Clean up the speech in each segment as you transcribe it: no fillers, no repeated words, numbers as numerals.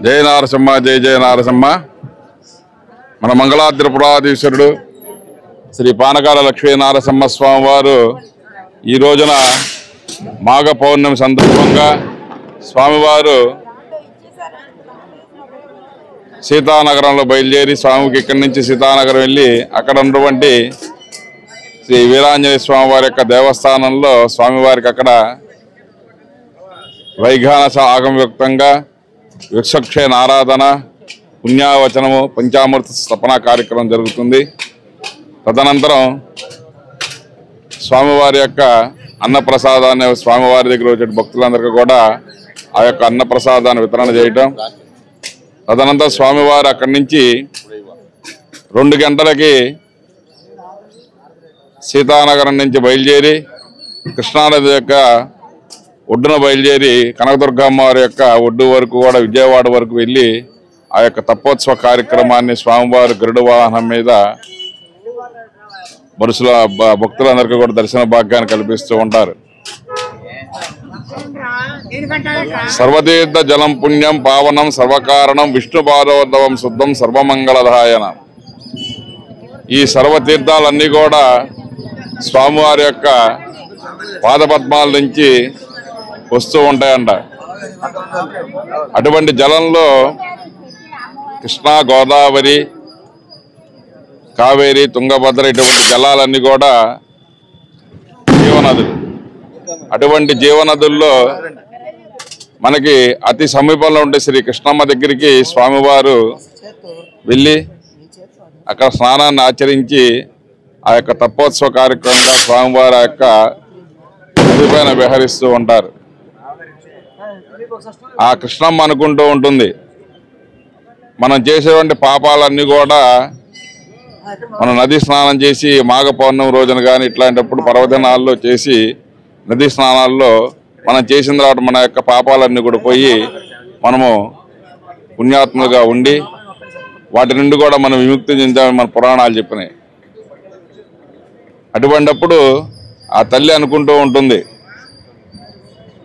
జయ నారసింహ జయ జయ నారసింహ. మన మంగళాద్రిపురాధీశ్వరుడు శ్రీ పానకాల లక్ష్మీ నారసింహ స్వామి వారు ఈ రోజున మాఘ పౌర్ణమి సందర్భంగా స్వామివారు సీతానగరంలో బయలుదేరి స్వామికి ఇక్కడి నుంచి సీతానగరం వెళ్ళి అక్కడ ఉన్నటువంటి శ్రీ వీరాంజనేయ స్వామి వారి యొక్క దేవస్థానంలో స్వామివారికి అక్కడ వైఘానస ఆగమయుక్తంగా విక్షక్షేణ ఆరాధన, పుణ్యావచనము, పంచామృత స్థపన కార్యక్రమం జరుగుతుంది. తదనంతరం స్వామివారి యొక్క అన్నప్రసాదాన్ని స్వామివారి దగ్గర వచ్చే భక్తులందరికీ కూడా ఆ యొక్క అన్నప్రసాదాన్ని వితరణ చేయటం. తదనంతరం స్వామివారు అక్కడి నుంచి 2 గంటలకి సీతానగరం నుంచి బయలుదేరి కృష్ణానది యొక్క ఒడ్డున బయలుదేరి కనకదుర్గమ్మ వారి యొక్క ఒడ్డు వరకు కూడా విజయవాడ వరకు వెళ్ళి ఆ యొక్క తపోత్సవ కార్యక్రమాన్ని స్వామివారి గరుడ వాహనం మీద వరుసల భక్తులందరికీ కూడా దర్శన భాగ్యాన్ని కల్పిస్తూ ఉంటారు. సర్వతీర్థ జలం పుణ్యం పావనం సర్వకారణం విష్ణు పాదోద్భవం శుద్ధం సర్వమంగళదాయన. ఈ సర్వతీర్థాలన్నీ కూడా స్వామివారి యొక్క పాదపద్మాల నుంచి వస్తూ ఉంటాయంట. అటువంటి జలంలో కృష్ణా, గోదావరి, కావేరి, తుంగభద్ర ఇటువంటి జలాలన్నీ కూడా జీవనదులు. అటువంటి జీవనదుల్లో మనకి అతి సమీపంలో ఉండే శ్రీ కృష్ణమ్మ దగ్గరికి స్వామివారు వెళ్ళి అక్కడ స్నానాన్ని ఆచరించి ఆ యొక్క తపోత్సవ కార్యక్రమంగా స్వామివారి ఆ యొక్క నదిపైన విహరిస్తూ ఉంటారు. ఆ కృష్ణమ్మ అనుకుంటూ ఉంటుంది, మనం చేసేటువంటి పాపాలన్నీ కూడా మనం నది స్నానం చేసి మాఘ పౌర్ణమి రోజున కానీ ఇట్లాంటప్పుడు పర్వదినాల్లో చేసి నదీ స్నానాల్లో మనం చేసిన తర్వాత మన యొక్క పాపాలన్నీ కూడా పోయి మనము పుణ్యాత్ములుగా ఉండి వాటి నుండి కూడా మనం విముక్తి చెందామని మన పురాణాలు చెప్పినాయి. అటువంటిప్పుడు ఆ తల్లి అనుకుంటూ ఉంటుంది,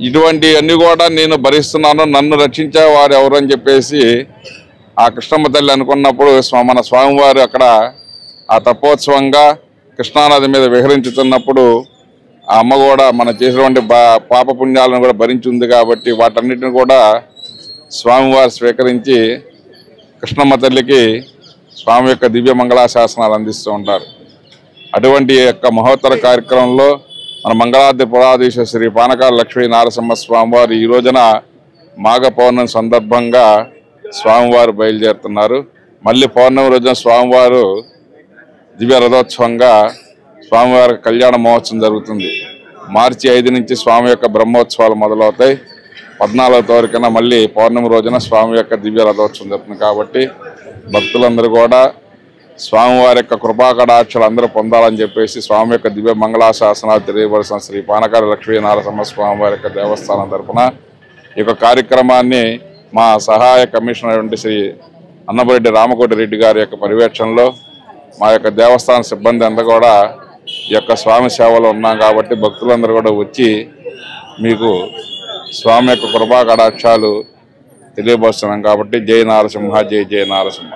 ఇటువంటి అన్నీ కూడా నేను భరిస్తున్నాను, నన్ను రక్షించే వారు ఎవరు అని చెప్పేసి ఆ కృష్ణమ్మ తల్లి అనుకున్నప్పుడు మన స్వామివారు అక్కడ ఆ తపోత్సవంగా కృష్ణానది మీద విహరించుతున్నప్పుడు ఆ అమ్మ కూడా మనం చేసినటువంటి పాపపుణ్యాలను కూడా భరించి ఉంది కాబట్టి వాటన్నిటిని కూడా స్వామివారు స్వీకరించి కృష్ణమ్మ తల్లికి స్వామి యొక్క దివ్య మంగళాశాసనాలు అందిస్తూ ఉంటారు. అటువంటి యొక్క మహోత్తర కార్యక్రమంలో మన మంగళాద్రి పురాధీశ శ్రీ పానకాల లక్ష్మీ నారసింహ స్వామివారు ఈ రోజున మాఘ పౌర్ణమి సందర్భంగా స్వామివారు బయలుదేరుతున్నారు. మళ్ళీ పౌర్ణమి రోజున స్వామివారు దివ్య రథోత్సవంగా స్వామివారి కళ్యాణ మహోత్సవం జరుగుతుంది. మార్చి 5 నుంచి స్వామి యొక్క బ్రహ్మోత్సవాలు మొదలవుతాయి. 14వ తారీఖున మళ్ళీ పౌర్ణమి రోజున స్వామి యొక్క దివ్య రథోత్సవం జరుగుతుంది. కాబట్టి భక్తులందరూ కూడా స్వామివారి యొక్క కృపాకటాక్షలు అందరూ పొందాలని చెప్పేసి స్వామి యొక్క దివ్య మంగళాశాసనాలు తెలియవలసిన శ్రీ పానకాల లక్ష్మీ నారసింహ స్వామివారి యొక్క దేవస్థానం తరఫున ఈ యొక్క కార్యక్రమాన్ని మా సహాయ కమిషనర్ అయినటువంటి శ్రీ అన్నబరెడ్డి రామకోటి రెడ్డి గారి యొక్క పర్యవేక్షణలో మా యొక్క దేవస్థాన సిబ్బంది అంతా కూడా ఈ యొక్క స్వామి సేవలో ఉన్నాం. కాబట్టి భక్తులందరూ కూడా వచ్చి మీకు స్వామి యొక్క కృపా కటాక్షాలు తెలియబోస్తున్నాం. కాబట్టి జై నారసింహ, జై జై నారసింహ.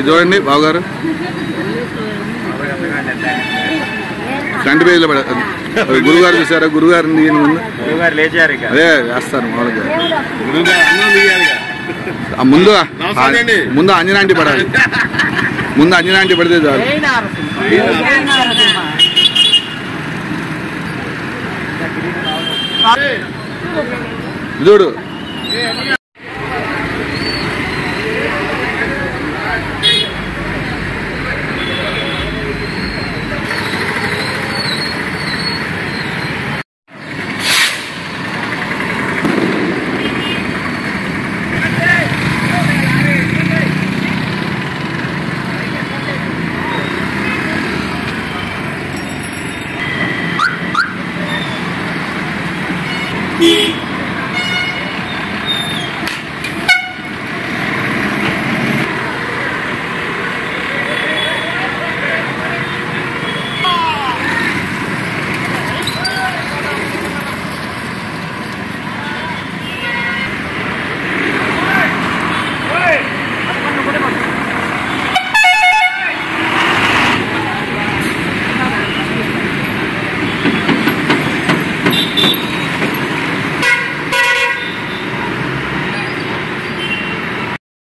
చూడండి బావగారు ఫ్రంట్ పేజీలో పడ గురుగారు చూసారా? గురుగారు లేచారు అదే వేస్తారు మామూలుగా. ముందు అంజనాంటి పడాలి. ముందు అంజనాంటి పడితే చాలు. చూడు